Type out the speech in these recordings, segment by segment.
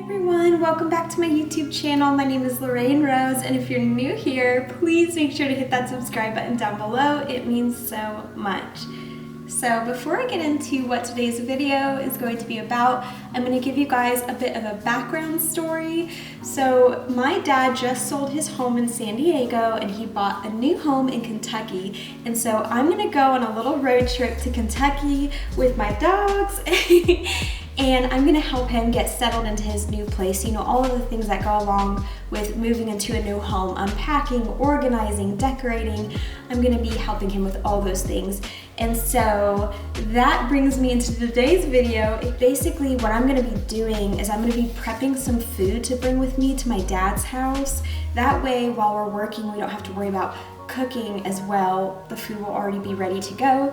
Everyone, welcome back to my YouTube channel. My name is Lorraine Rose, and if you're new here, please make sure to hit that subscribe button down below. It means so much. So before I get into what today's video is going to be about, I'm going to give you guys a bit of a background story. So my dad just sold his home in San Diego and he bought a new home in Kentucky. And so I'm going to go on a little road trip to Kentucky with my dogs. And I'm gonna help him get settled into his new place. You know, all of the things that go along with moving into a new home, unpacking, organizing, decorating. I'm gonna be helping him with all those things. And so that brings me into today's video. Basically what I'm gonna be doing is I'm gonna be prepping some food to bring with me to my dad's house. That way, while we're working, we don't have to worry about cooking as well. The food will already be ready to go.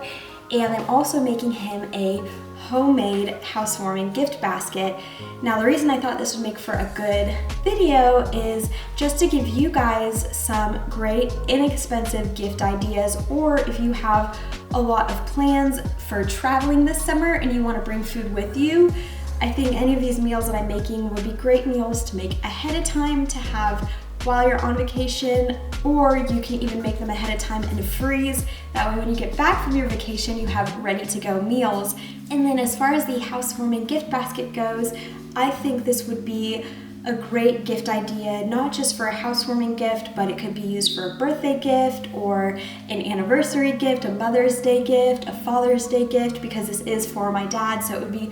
And I'm also making him a homemade housewarming gift basket. Now, the reason I thought this would make for a good video is just to give you guys some great inexpensive gift ideas, or if you have a lot of plans for traveling this summer and you want to bring food with you, I think any of these meals that I'm making would be great meals to make ahead of time to have while you're on vacation, or you can even make them ahead of time and freeze. That way when you get back from your vacation, you have ready to go meals. And then as far as the housewarming gift basket goes, I think this would be a great gift idea, not just for a housewarming gift, but it could be used for a birthday gift or an anniversary gift, a Mother's Day gift, a Father's Day gift, because this is for my dad, so it would be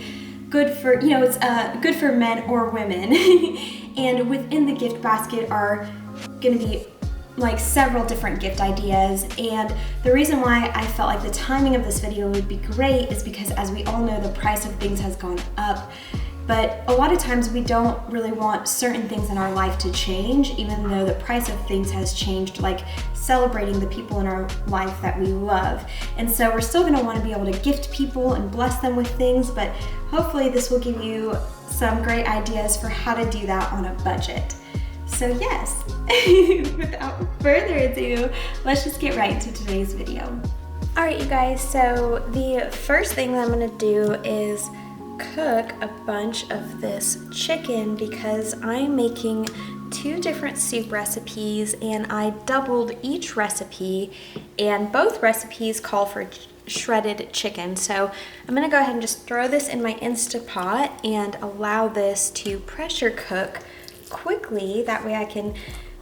good for, you know, it's good for men or women. And within the gift basket are gonna be like several different gift ideas. And the reason why I felt like the timing of this video would be great is because, as we all know, the price of things has gone up. But a lot of times we don't really want certain things in our life to change, even though the price of things has changed, like celebrating the people in our life that we love. And so we're still gonna wanna be able to gift people and bless them with things, but hopefully this will give you some great ideas for how to do that on a budget. So yes, without further ado, let's just get right into today's video. All right, you guys, so the first thing that I'm gonna do is cook a bunch of this chicken because I'm making two different soup recipes and I doubled each recipe, and both recipes call for shredded chicken. So I'm gonna go ahead and just throw this in my Instapot and allow this to pressure cook quickly. That way I can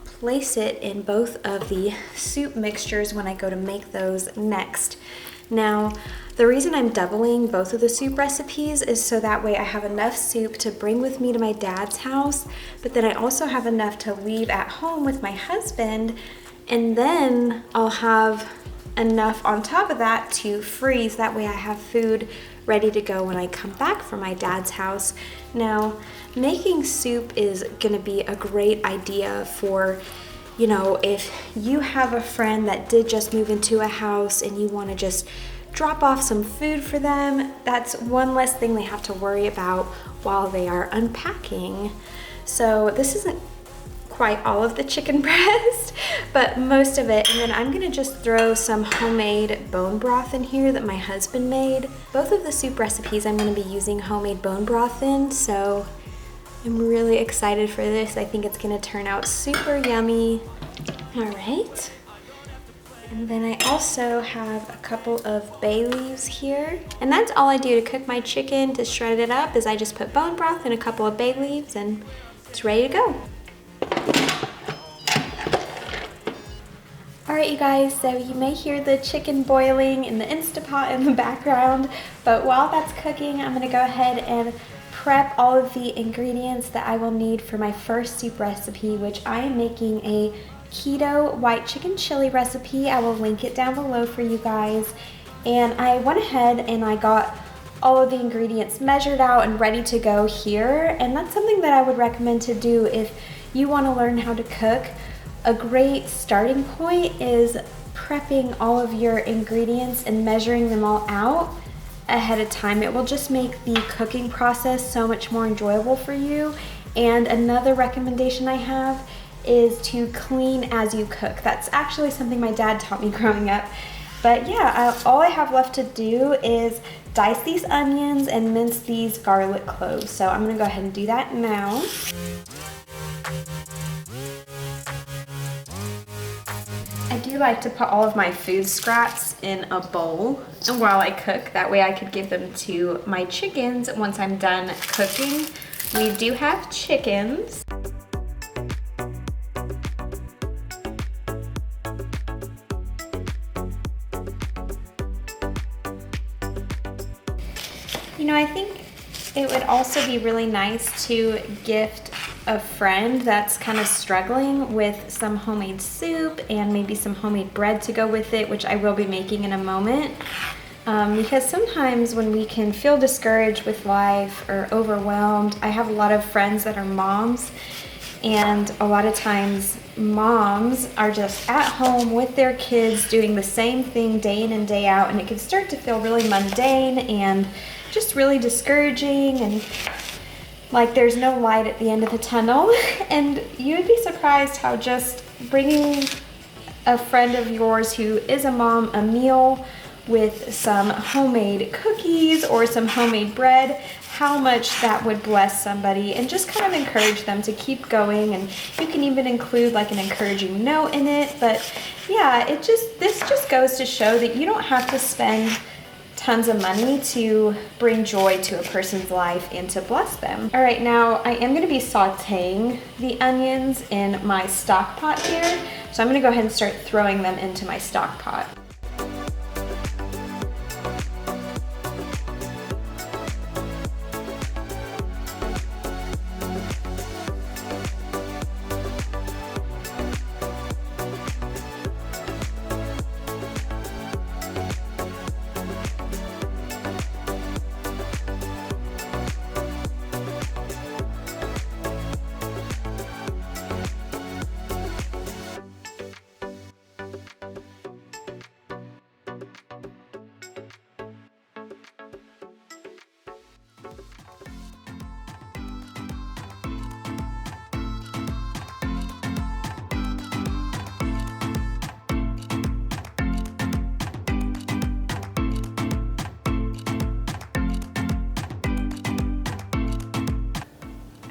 place it in both of the soup mixtures when I go to make those next. Now, the reason I'm doubling both of the soup recipes is so that way I have enough soup to bring with me to my dad's house, but then I also have enough to leave at home with my husband, and then I'll have enough on top of that to freeze. That way I have food ready to go when I come back from my dad's house. Now, making soup is gonna be a great idea for, you know, if you have a friend that did just move into a house and you wanna just drop off some food for them, that's one less thing they have to worry about while they are unpacking. So this isn't quite all of the chicken breast, but most of it. And then I'm gonna just throw some homemade bone broth in here that my husband made. Both of the soup recipes I'm gonna be using homemade bone broth in, so I'm really excited for this. I think it's gonna turn out super yummy. All right. And then I also have a couple of bay leaves here. And that's all I do to cook my chicken, to shred it up, is I just put bone broth and a couple of bay leaves and it's ready to go. All right, you guys, so you may hear the chicken boiling in the Instapot in the background, but while that's cooking, I'm gonna go ahead and prep all of the ingredients that I will need for my first soup recipe, which I am making a keto white chicken chili recipe. I will link it down below for you guys. And I went ahead and I got all of the ingredients measured out and ready to go here. And that's something that I would recommend to do if you want to learn how to cook. A great starting point is prepping all of your ingredients and measuring them all out ahead of time. It will just make the cooking process so much more enjoyable for you. And another recommendation I have is to clean as you cook. That's actually something my dad taught me growing up. But yeah, all I have left to do is dice these onions and mince these garlic cloves. So I'm gonna go ahead and do that now. I do like to put all of my food scraps in a bowl and while I cook, that way I could give them to my chickens once I'm done cooking. We do have chickens. You know, I think it would also be really nice to gift a friend that's kind of struggling with some homemade soup and maybe some homemade bread to go with it, which I will be making in a moment. Because sometimes when we can feel discouraged with life or overwhelmed, I have a lot of friends that are moms, and a lot of times moms are just at home with their kids doing the same thing day in and day out, and it can start to feel really mundane and just really discouraging and like there's no light at the end of the tunnel. And you'd be surprised how just bringing a friend of yours who is a mom a meal with some homemade cookies or some homemade bread, how much that would bless somebody and just kind of encourage them to keep going. And you can even include like an encouraging note in it. But yeah, this just goes to show that you don't have to spend tons of money to bring joy to a person's life and to bless them. All right, now I am gonna be sauteing the onions in my stock pot here. So I'm gonna go ahead and start throwing them into my stock pot.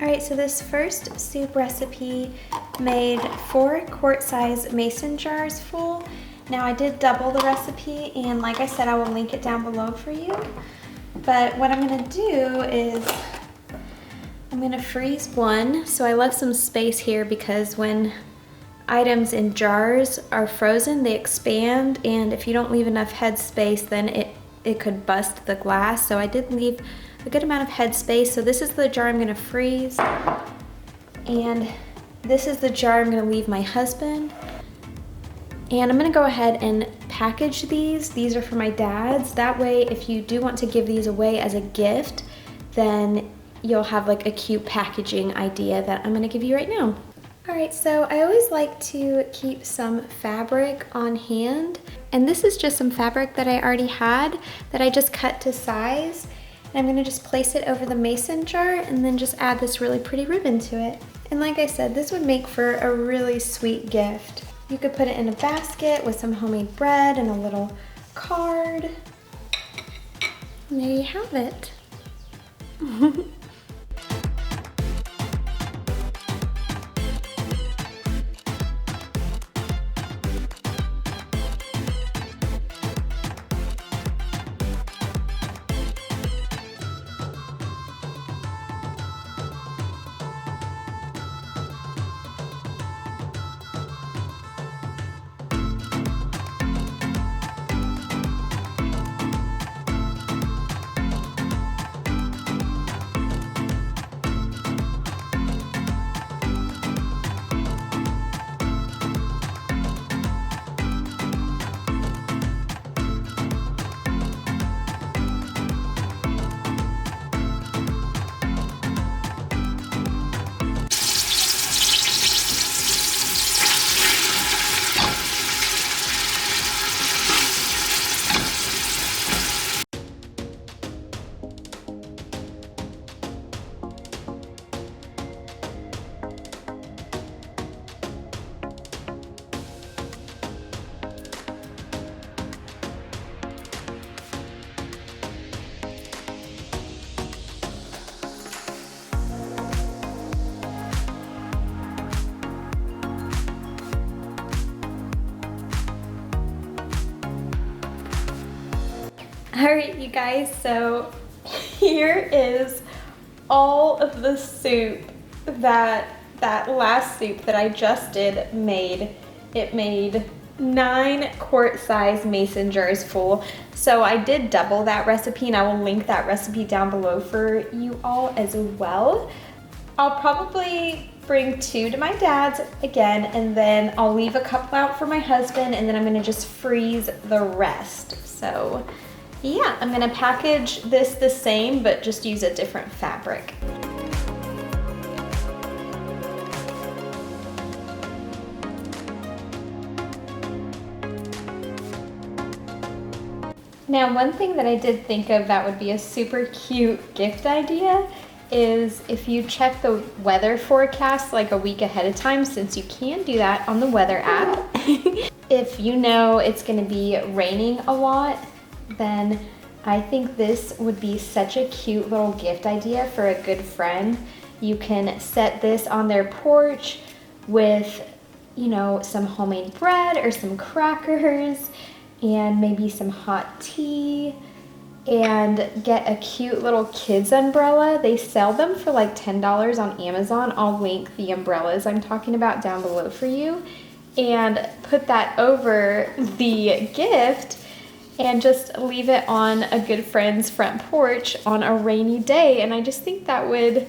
Alright, so this first soup recipe made 4 quart-size mason jars full. Now I did double the recipe, and like I said, I will link it down below for you. But what I'm gonna do is I'm gonna freeze one. So I left some space here because when items in jars are frozen, they expand, and if you don't leave enough head space, then it could bust the glass. So I did leave a good amount of head space. So this is the jar I'm gonna freeze, and this is the jar I'm gonna leave my husband. And I'm gonna go ahead and package these. These are for my dad's. That way, if you do want to give these away as a gift, then you'll have like a cute packaging idea that I'm gonna give you right now. All right, so I always like to keep some fabric on hand. And this is just some fabric that I already had that I just cut to size. And I'm gonna just place it over the mason jar and then just add this really pretty ribbon to it. And like I said, this would make for a really sweet gift. You could put it in a basket with some homemade bread and a little card. And there you have it. Alright, you guys, so here is all of the soup that last soup that I just did made. It made 9 quart-size mason jars full. So I did double that recipe, and I will link that recipe down below for you all as well. I'll probably bring 2 to my dad's again, and then I'll leave a couple out for my husband, and then I'm gonna just freeze the rest. So yeah, I'm gonna package this the same, but just use a different fabric. Now, one thing that I did think of that would be a super cute gift idea is if you check the weather forecast like a week ahead of time, since you can do that on the weather app. If you know it's gonna be raining a lot, then I think this would be such a cute little gift idea for a good friend. You can set this on their porch with, you know, some homemade bread or some crackers and maybe some hot tea, and get a cute little kids umbrella. They sell them for like $10 on Amazon. I'll link the umbrellas I'm talking about down below for you, and put that over the gift and just leave it on a good friend's front porch on a rainy day. And I just think that would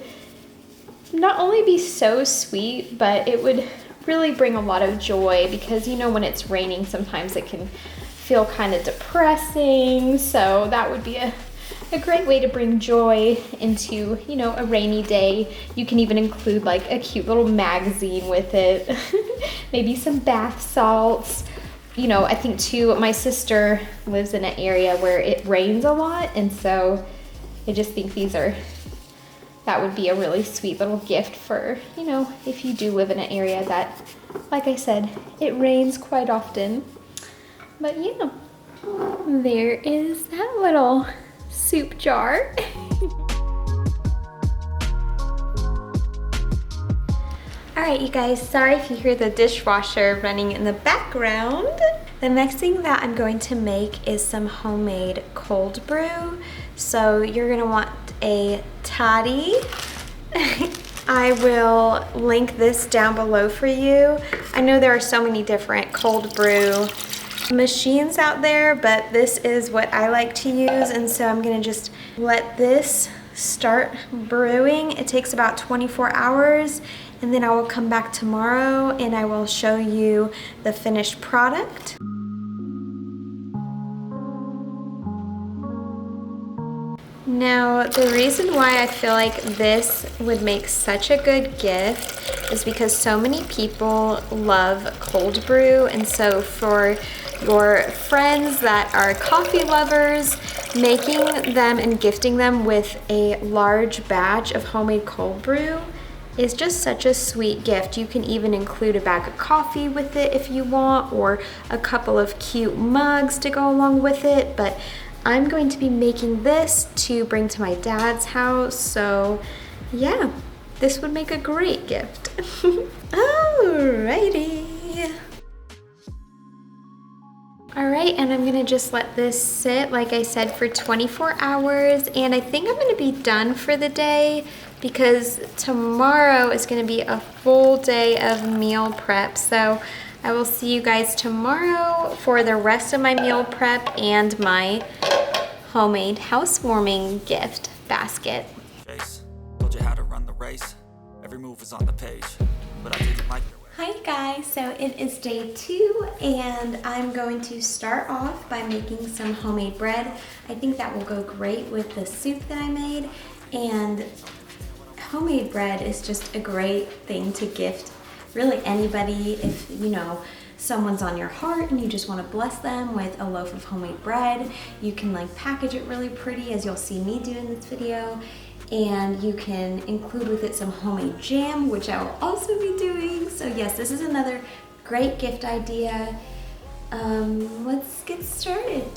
not only be so sweet, but it would really bring a lot of joy, because you know when it's raining sometimes it can feel kind of depressing. So that would be a great way to bring joy into, you know, a rainy day. You can even include like a cute little magazine with it, maybe some bath salts. You know, I think too, my sister lives in an area where it rains a lot, and so I just think that would be a really sweet little gift for, you know, if you do live in an area that, like I said, it rains quite often. But yeah, there is that little soup jar. Alright, you guys, sorry if you hear the dishwasher running in the background. The next thing that I'm going to make is some homemade cold brew. So you're gonna want a toddy. I will link this down below for you. I know there are so many different cold brew machines out there, but this is what I like to use, and so I'm gonna just let this start brewing. It takes about 24 hours, and then I will come back tomorrow and I will show you the finished product. Now, the reason why I feel like this would make such a good gift is because so many people love cold brew, and so for your friends that are coffee lovers, making them and gifting them with a large batch of homemade cold brew is just such a sweet gift. You can even include a bag of coffee with it if you want, or a couple of cute mugs to go along with it. But I'm going to be making this to bring to my dad's house, so yeah, this would make a great gift. Alrighty. Alright, and I'm gonna just let this sit, like I said, for 24 hours, and I think I'm gonna be done for the day because tomorrow is gonna be a full day of meal prep. So I will see you guys tomorrow for the rest of my meal prep and my homemade housewarming gift basket. Told you how to run the race. Every move is on the page, but I didn't like your way. Hi guys, so it is day 2 and I'm going to start off by making some homemade bread. I think that will go great with the soup that I made, and homemade bread is just a great thing to gift really anybody. If you know someone's on your heart and you just want to bless them with a loaf of homemade bread, you can like package it really pretty, as you'll see me do in this video, and you can include with it some homemade jam, which I will also be doing. So yes, this is another great gift idea. Let's get started.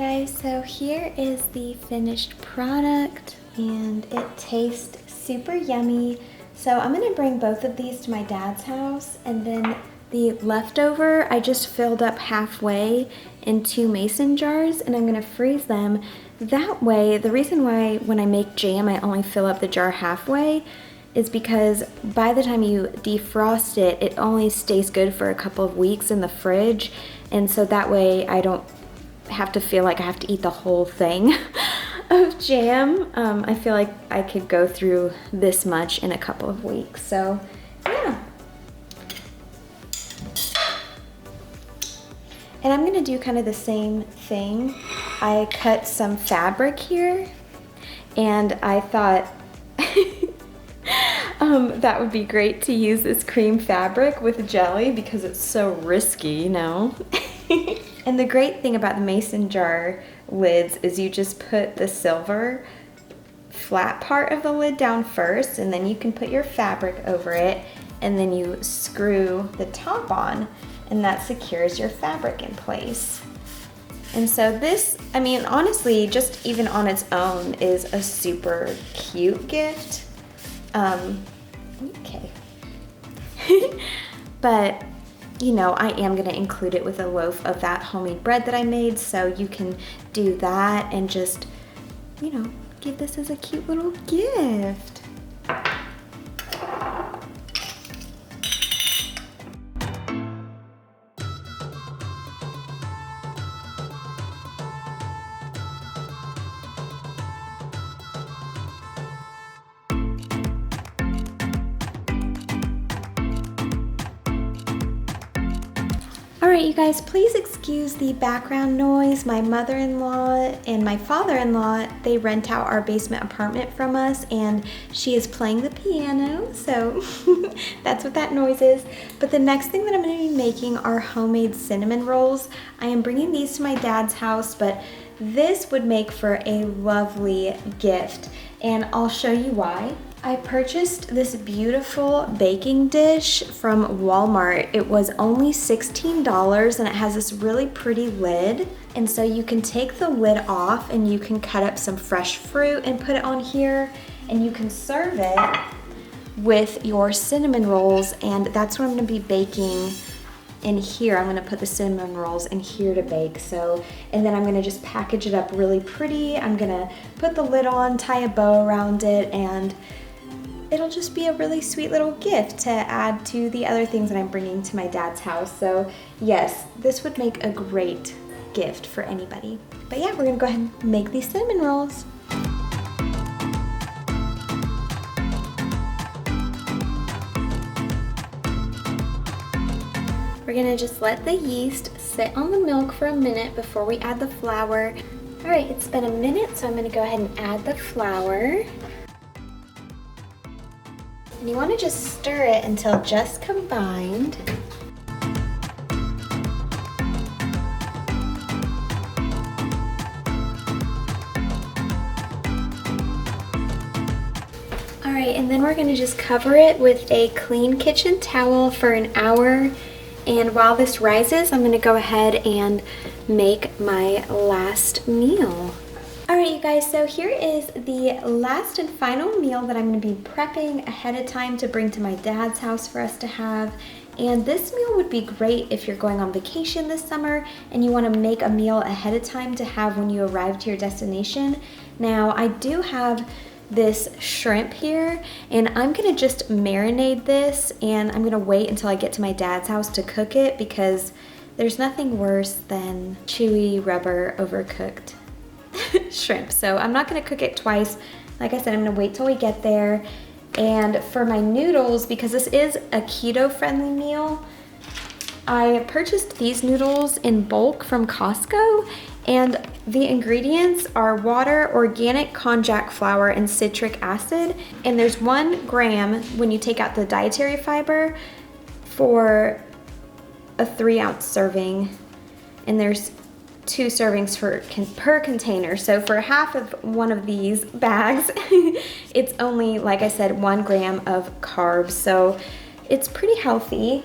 guys, so here is the finished product and it tastes super yummy. So I'm gonna bring both of these to my dad's house, and then the leftover I just filled up halfway in 2 mason jars, and I'm gonna freeze them. That way, the reason why when I make jam I only fill up the jar halfway is because by the time you defrost it, it only stays good for a couple of weeks in the fridge, and so that way I don't have to feel like I have to eat the whole thing of jam. I feel like I could go through this much in a couple of weeks, so yeah. And I'm gonna do kind of the same thing. I cut some fabric here, and I thought that would be great to use this cream fabric with jelly because it's so risky, you know? And the great thing about the mason jar lids is you just put the silver flat part of the lid down first, and then you can put your fabric over it, and then you screw the top on, and that secures your fabric in place. And so this, I mean, honestly, just even on its own is a super cute gift. Okay. But, you know, I am gonna include it with a loaf of that homemade bread that I made, so you can do that and just, you know, give this as a cute little gift. Alright, you guys, please excuse the background noise. My mother-in-law and my father-in-law, they rent out our basement apartment from us, and she is playing the piano, so that's what that noise is. But the next thing that I'm going to be making are homemade cinnamon rolls. I am bringing these to my dad's house, but this would make for a lovely gift, and I'll show you why. I purchased this beautiful baking dish from Walmart. It was only $16, and it has this really pretty lid. And so you can take the lid off and you can cut up some fresh fruit and put it on here, and you can serve it with your cinnamon rolls, and that's what I'm gonna be baking in here. I'm gonna put the cinnamon rolls in here to bake. So, and then I'm gonna just package it up really pretty. I'm gonna put the lid on, tie a bow around it, and it'll just be a really sweet little gift to add to the other things that I'm bringing to my dad's house. So yes, this would make a great gift for anybody. But yeah, we're gonna go ahead and make these cinnamon rolls. We're gonna just let the yeast sit on the milk for a minute before we add the flour. All right, it's been a minute, so I'm gonna go ahead and add the flour. And you want to just stir it until just combined. All right, and then we're going to just cover it with a clean kitchen towel for an hour. And while this rises, I'm going to go ahead and make my last meal. Alright, you guys, so here is the last and final meal that I'm going to be prepping ahead of time to bring to my dad's house for us to have. And this meal would be great if you're going on vacation this summer and you want to make a meal ahead of time to have when you arrive to your destination. Now, I do have this shrimp here, and I'm going to just marinate this, and I'm going to wait until I get to my dad's house to cook it, because there's nothing worse than chewy, rubber, overcooked shrimp. So I'm not gonna cook it twice. Like I said, I'm gonna wait till we get there. And for my noodles, because this is a keto-friendly meal, I purchased these noodles in bulk from Costco, and the ingredients are water, organic konjac flour, and citric acid. And there's 1 gram when you take out the dietary fiber for a 3-ounce serving, and there's 2 servings per container. So for half of one of these bags, it's only, like I said, 1 gram of carbs. So it's pretty healthy.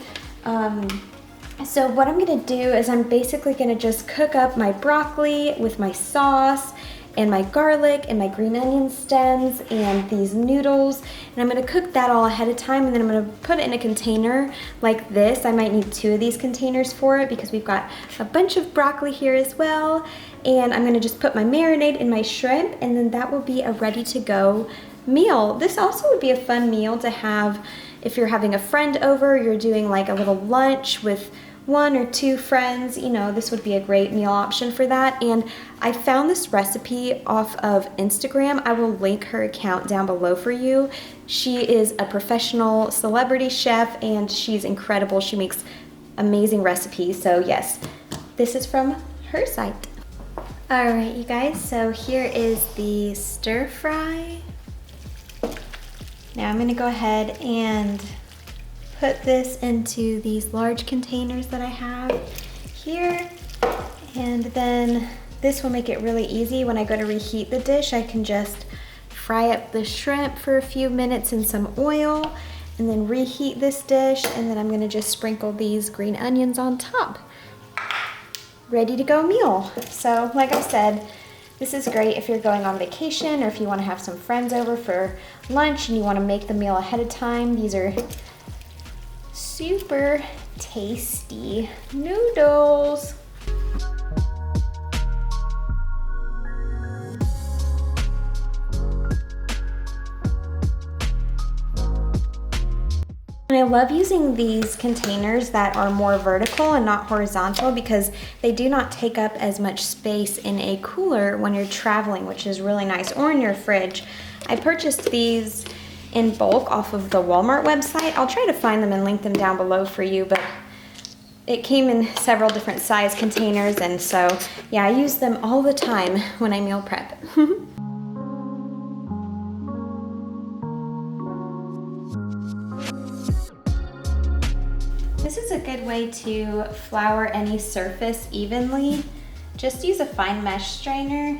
So what I'm gonna do is I'm basically gonna just cook up my broccoli with my sauce and my garlic and my green onion stems and these noodles. And I'm gonna cook that all ahead of time, and then I'm gonna put it in a container like this. I might need 2 of these containers for it because we've got a bunch of broccoli here as well. And I'm gonna just put my marinade in my shrimp, and then that will be a ready to go meal. This also would be a fun meal to have if you're having a friend over, you're doing like a little lunch with 1 or 2 friends, you know, this would be a great meal option for that. And I found this recipe off of Instagram. I will link her account down below for you. She is a professional celebrity chef and she's incredible. She makes amazing recipes. So yes, this is from her site. All right, you guys, so here is the stir fry. Now I'm gonna go ahead and put this into these large containers that I have here. And then this will make it really easy. When I go to reheat the dish, I can just fry up the shrimp for a few minutes in some oil and then reheat this dish. And then I'm gonna just sprinkle these green onions on top. Ready to go meal. So like I said, this is great if you're going on vacation or if you wanna have some friends over for lunch and you wanna make the meal ahead of time. These are super tasty noodles. And I love using these containers that are more vertical and not horizontal because they do not take up as much space in a cooler when you're traveling, which is really nice, or in your fridge. I purchased these in bulk off of the Walmart website. I'll try to find them and link them down below for you, but it came in several different size containers, and so yeah, I use them all the time when I meal prep. This is a good way to flour any surface evenly. Just use a fine mesh strainer.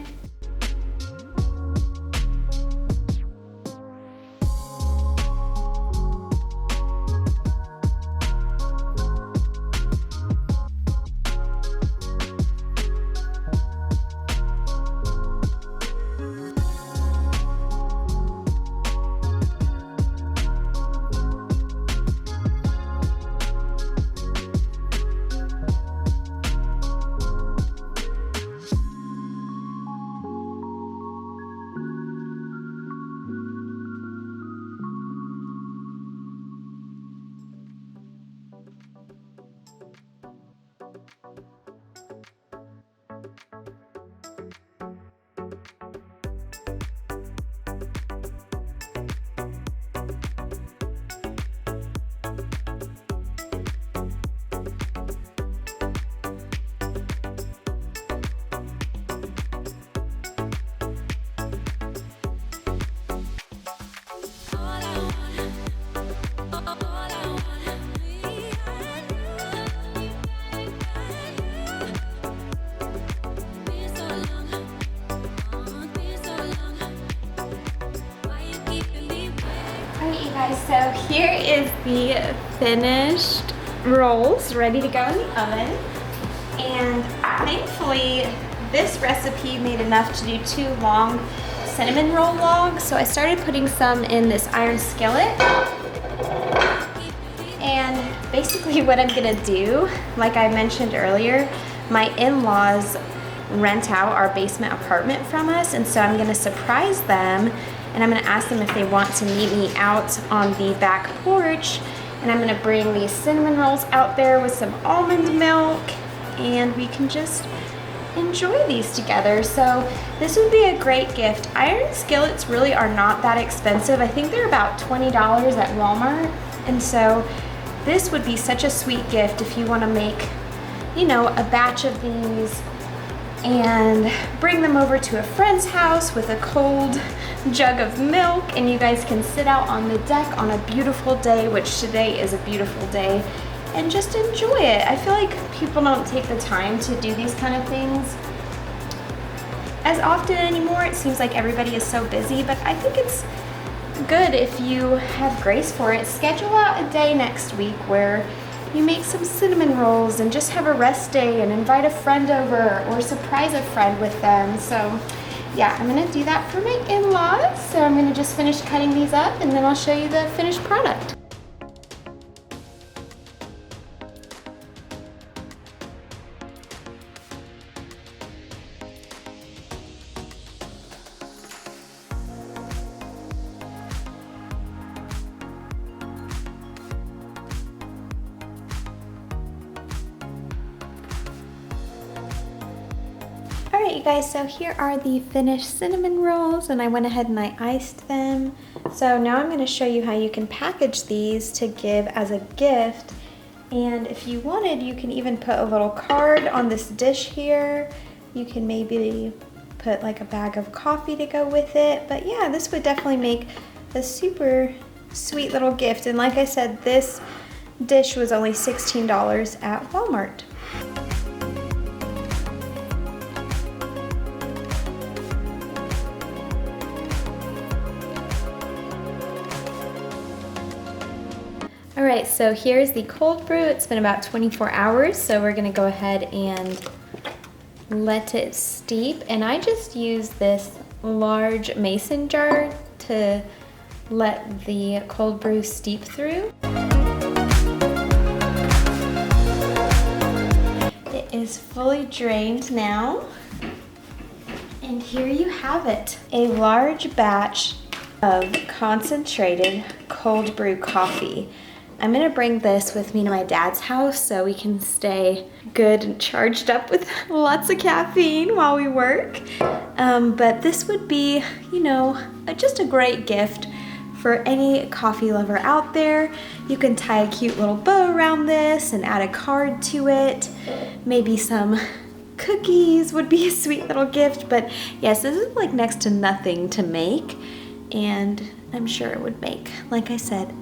So here is the finished rolls ready to go in the oven. And thankfully, this recipe made enough to do 2 long cinnamon roll logs. So I started putting some in this iron skillet. And basically what I'm gonna do, like I mentioned earlier, my in-laws rent out our basement apartment from us, and so I'm gonna surprise them. And I'm gonna ask them if they want to meet me out on the back porch. And I'm gonna bring these cinnamon rolls out there with some almond milk, and we can just enjoy these together. So this would be a great gift. Iron skillets really are not that expensive. I think they're about $20 at Walmart. And so this would be such a sweet gift if you wanna make, you know, a batch of these and bring them over to a friend's house with a cold jug of milk, and you guys can sit out on the deck on a beautiful day, which today is a beautiful day, and just enjoy it. I feel like people don't take the time to do these kind of things as often anymore. It seems like everybody is so busy, but I think it's good if you have grace for it. Schedule out a day next week where you make some cinnamon rolls and just have a rest day and invite a friend over or surprise a friend with them. So yeah, I'm gonna do that for my in-laws. So I'm gonna just finish cutting these up and then I'll show you the finished product. Alright you guys, so here are the finished cinnamon rolls and I went ahead and I iced them. So now I'm going to show you how you can package these to give as a gift. And if you wanted, you can even put a little card on this dish here. You can maybe put like a bag of coffee to go with it. But yeah, this would definitely make a super sweet little gift. And like I said, this dish was only $16 at Walmart. Alright, so here's the cold brew. It's been about 24 hours, so we're gonna go ahead and let it steep. And I just use this large mason jar to let the cold brew steep through. It is fully drained now. And here you have it, a large batch of concentrated cold brew coffee. I'm gonna bring this with me to my dad's house so we can stay good and charged up with lots of caffeine while we work. But this would be, you know, just a great gift for any coffee lover out there. You can tie a cute little bow around this and add a card to it. Maybe some cookies would be a sweet little gift. But yes, this is like next to nothing to make. And I'm sure it would make, like I said,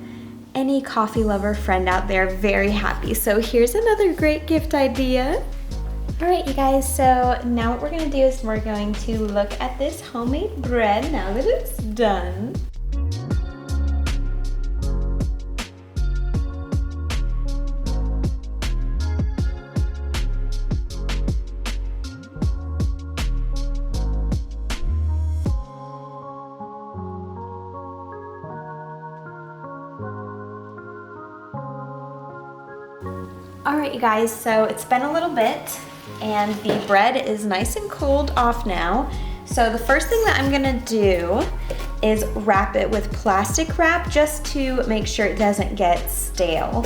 any coffee lover friend out there very happy. So here's another great gift idea. All right, you guys, so now what we're gonna do is we're going to look at this homemade bread now that it's done. All right, you guys, so it's been a little bit and the bread is nice and cooled off now. So the first thing that I'm gonna do is wrap it with plastic wrap just to make sure it doesn't get stale.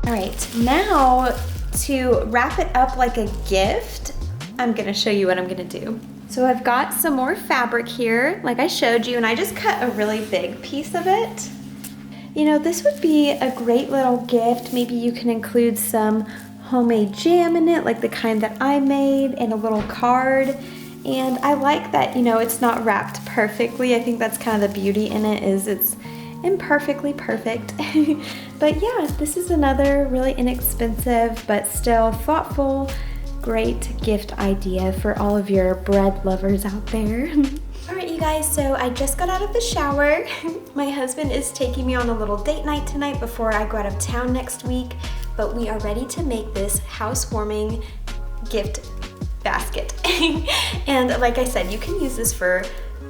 All right, now to wrap it up like a gift, I'm gonna show you what I'm gonna do. So I've got some more fabric here, like I showed you, and I just cut a really big piece of it. You know, this would be a great little gift. Maybe you can include some homemade jam in it, like the kind that I made, and a little card. And I like that, you know, it's not wrapped perfectly. I think that's kind of the beauty in it, is it's imperfectly perfect. But yeah, this is another really inexpensive but still thoughtful, great gift idea for all of your bread lovers out there. All right, you guys, so I just got out of the shower. My husband is taking me on a little date night tonight before I go out of town next week, but we are ready to make this housewarming gift basket. And like I said, you can use this for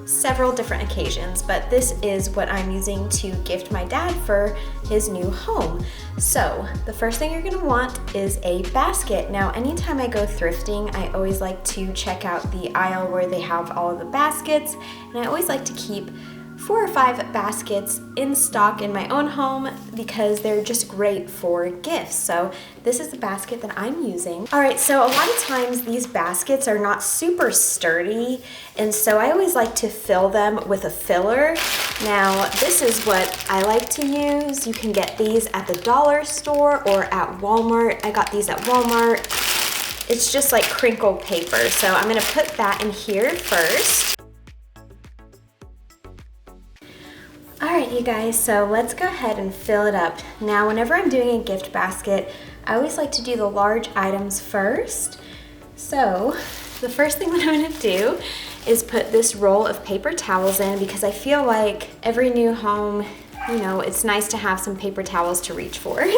several different occasions, but this is what I'm using to gift my dad for his new home. So the first thing you're gonna want is a basket. Now, anytime I go thrifting, I always like to check out the aisle where they have all of the baskets, and I always like to keep 4 or 5 baskets in stock in my own home because they're just great for gifts. So this is the basket that I'm using. All right, so a lot of times these baskets are not super sturdy, and so I always like to fill them with a filler. Now, this is what I like to use. You can get these at the dollar store or at Walmart. I got these at Walmart. It's just like crinkled paper. So I'm gonna put that in here first. All right, you guys, so let's go ahead and fill it up. Now, whenever I'm doing a gift basket, I always like to do the large items first. So The first thing that I'm gonna do is put this roll of paper towels in because I feel like every new home, you know, it's nice to have some paper towels to reach for.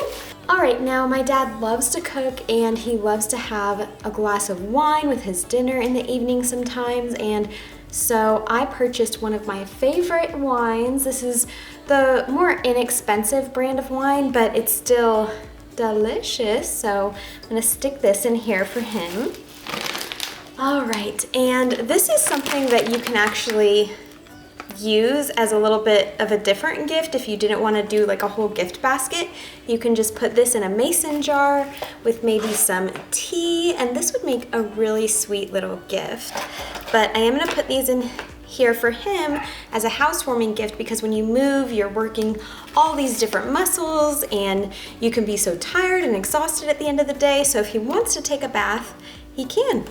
All right, now my dad loves to cook and he loves to have a glass of wine with his dinner in the evening sometimes, and so I purchased one of my favorite wines. This is the more inexpensive brand of wine, but it's still delicious, so I'm gonna stick this in here for him. All right, and this is something that you can actually use as a little bit of a different gift. If you didn't want to do like a whole gift basket, you can just put this in a mason jar with maybe some tea, and this would make a really sweet little gift. But I am going to put these in here for him as a housewarming gift because when you move, you're working all these different muscles and you can be so tired and exhausted at the end of the day. So if he wants to take a bath, he can.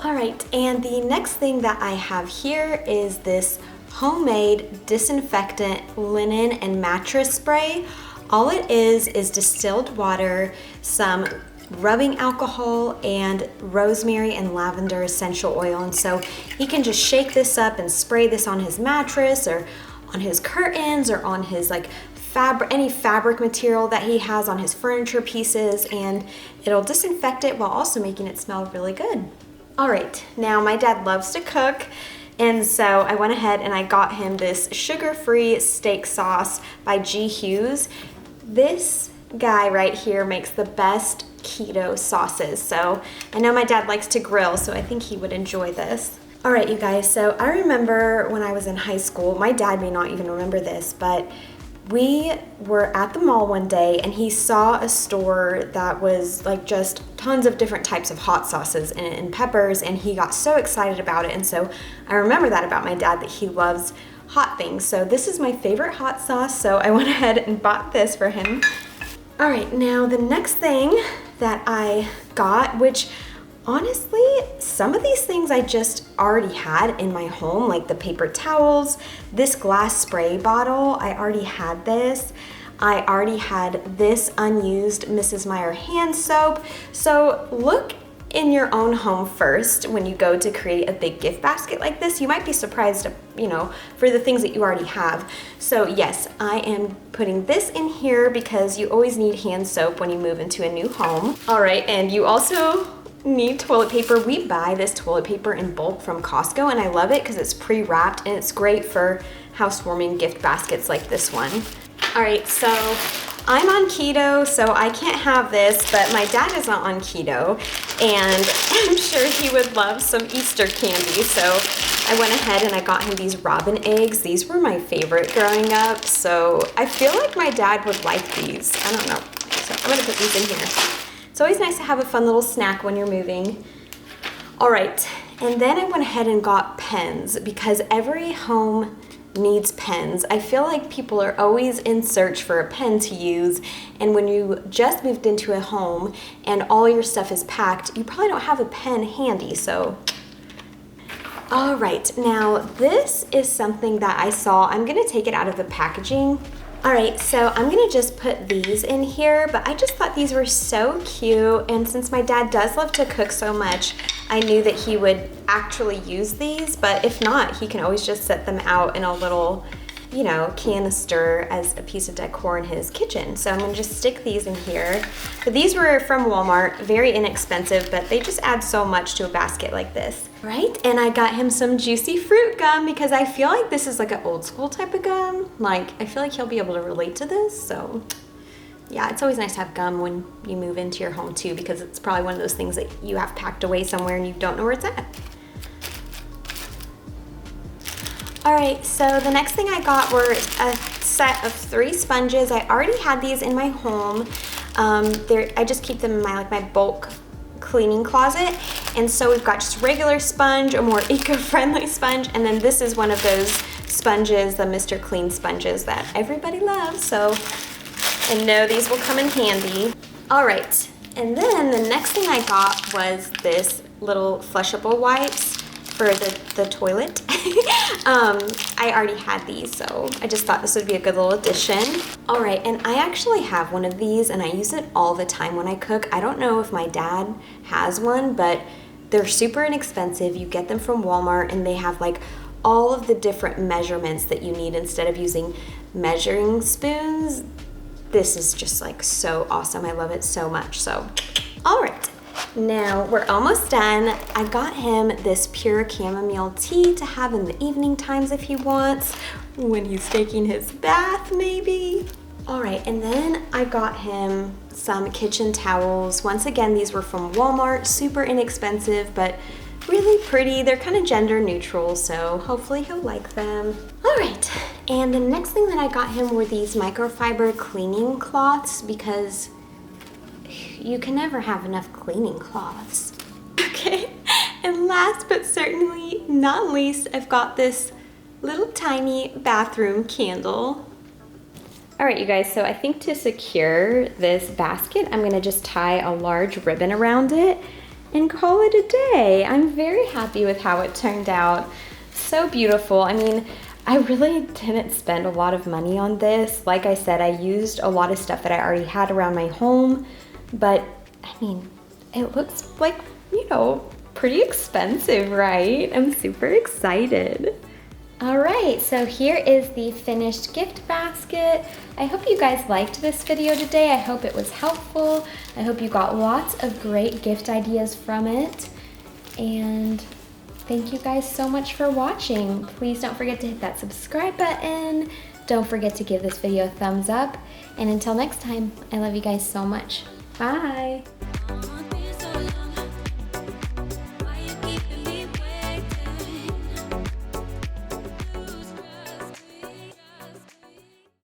All right, and the next thing that I have here is this homemade disinfectant linen and mattress spray. All it is distilled water, some rubbing alcohol, and rosemary and lavender essential oil. And so he can just shake this up and spray this on his mattress or on his curtains or on his like any fabric material that he has on his furniture pieces, and it'll disinfect it while also making it smell really good. All right, now my dad loves to cook, and so I went ahead and I got him this sugar-free steak sauce by G. Hughes. This guy right here makes the best keto sauces, so I know my dad likes to grill, so I think he would enjoy this. All right, you guys, so I remember when I was in high school, my dad may not even remember this, but we were at the mall one day and he saw a store that was like just tons of different types of hot sauces and peppers, and he got so excited about it. And so I remember that about my dad, that he loves hot things. So this is my favorite hot sauce, so I went ahead and bought this for him. All right, now the next thing that I got, which honestly, some of these things I just already had in my home, like the paper towels, this glass spray bottle, I already had this. I already had this unused Mrs. Meyer hand soap. So look in your own home first when you go to create a big gift basket like this. You might be surprised, you know, for the things that you already have. So yes, I am putting this in here because you always need hand soap when you move into a new home. All right, and you also need toilet paper. We buy this toilet paper in bulk from Costco, and I love it because it's pre-wrapped and it's great for housewarming gift baskets like this one. All right, so I'm on keto, so I can't have this, but my dad is not on keto, and I'm sure he would love some Easter candy. So I went ahead and I got him these robin eggs. These were my favorite growing up, so I feel like my dad would like these. I don't know. So I'm gonna put these in here. It's always nice to have a fun little snack when you're moving. All right, and then I went ahead and got pens because every home needs pens. I feel like people are always in search for a pen to use, and when you just moved into a home and all your stuff is packed, you probably don't have a pen handy, so. All right, now this is something that I saw. I'm gonna take it out of the packaging. All right, so I'm gonna just put these in here, but I just thought these were so cute, and since my dad does love to cook so much, I knew that he would actually use these, but if not, he can always just set them out in a little, you know, canister as a piece of decor in his kitchen. So I'm gonna just stick these in here. But these were from Walmart, very inexpensive, but they just add so much to a basket like this. Right, and I got him some juicy fruit gum because I feel like this is like an old school type of gum. Like, I feel like he'll be able to relate to this, so. Yeah, it's always nice to have gum when you move into your home too, because it's probably one of those things that you have packed away somewhere and you don't know where it's at. All right, so the next thing I got were a set of 3 sponges. I already had these in my home. I just keep them in my bulk cleaning closet. And so we've got just regular sponge, a more eco-friendly sponge, and then this is one of those sponges, the Mr. Clean sponges that everybody loves. So I know these will come in handy. All right, and then the next thing I got was this little flushable wipes for the toilet. I already had these, so I just thought this would be a good little addition. All right, and I actually have one of these and I use it all the time when I cook. I don't know if my dad has one, but They're super inexpensive. You get them from Walmart and they have like all of the different measurements that you need instead of using measuring spoons. This is just like so awesome. I love it so much. So, all right. Now we're almost done. I got him this pure chamomile tea to have in the evening times if he wants, when he's taking his bath maybe. All right, and then I got him some kitchen towels. Once again, these were from Walmart, super inexpensive, but really pretty. They're kind of gender neutral, so hopefully he'll like them. All right, and the next thing that I got him were these microfiber cleaning cloths, because you can never have enough cleaning cloths. Okay, and last but certainly not least, I've got this little tiny bathroom candle. All right, you guys, so I think to secure this basket, I'm gonna just tie a large ribbon around it and call it a day. I'm very happy with how it turned out. So beautiful. I mean, I really didn't spend a lot of money on this. Like I said, I used a lot of stuff that I already had around my home, but I mean, it looks like, you know, pretty expensive, right? I'm super excited. All right, so here is the finished gift basket. I hope you guys liked this video today. I hope it was helpful. I hope you got lots of great gift ideas from it. And thank you guys so much for watching. Please don't forget to hit that subscribe button. Don't forget to give this video a thumbs up. And until next time, I love you guys so much. Bye.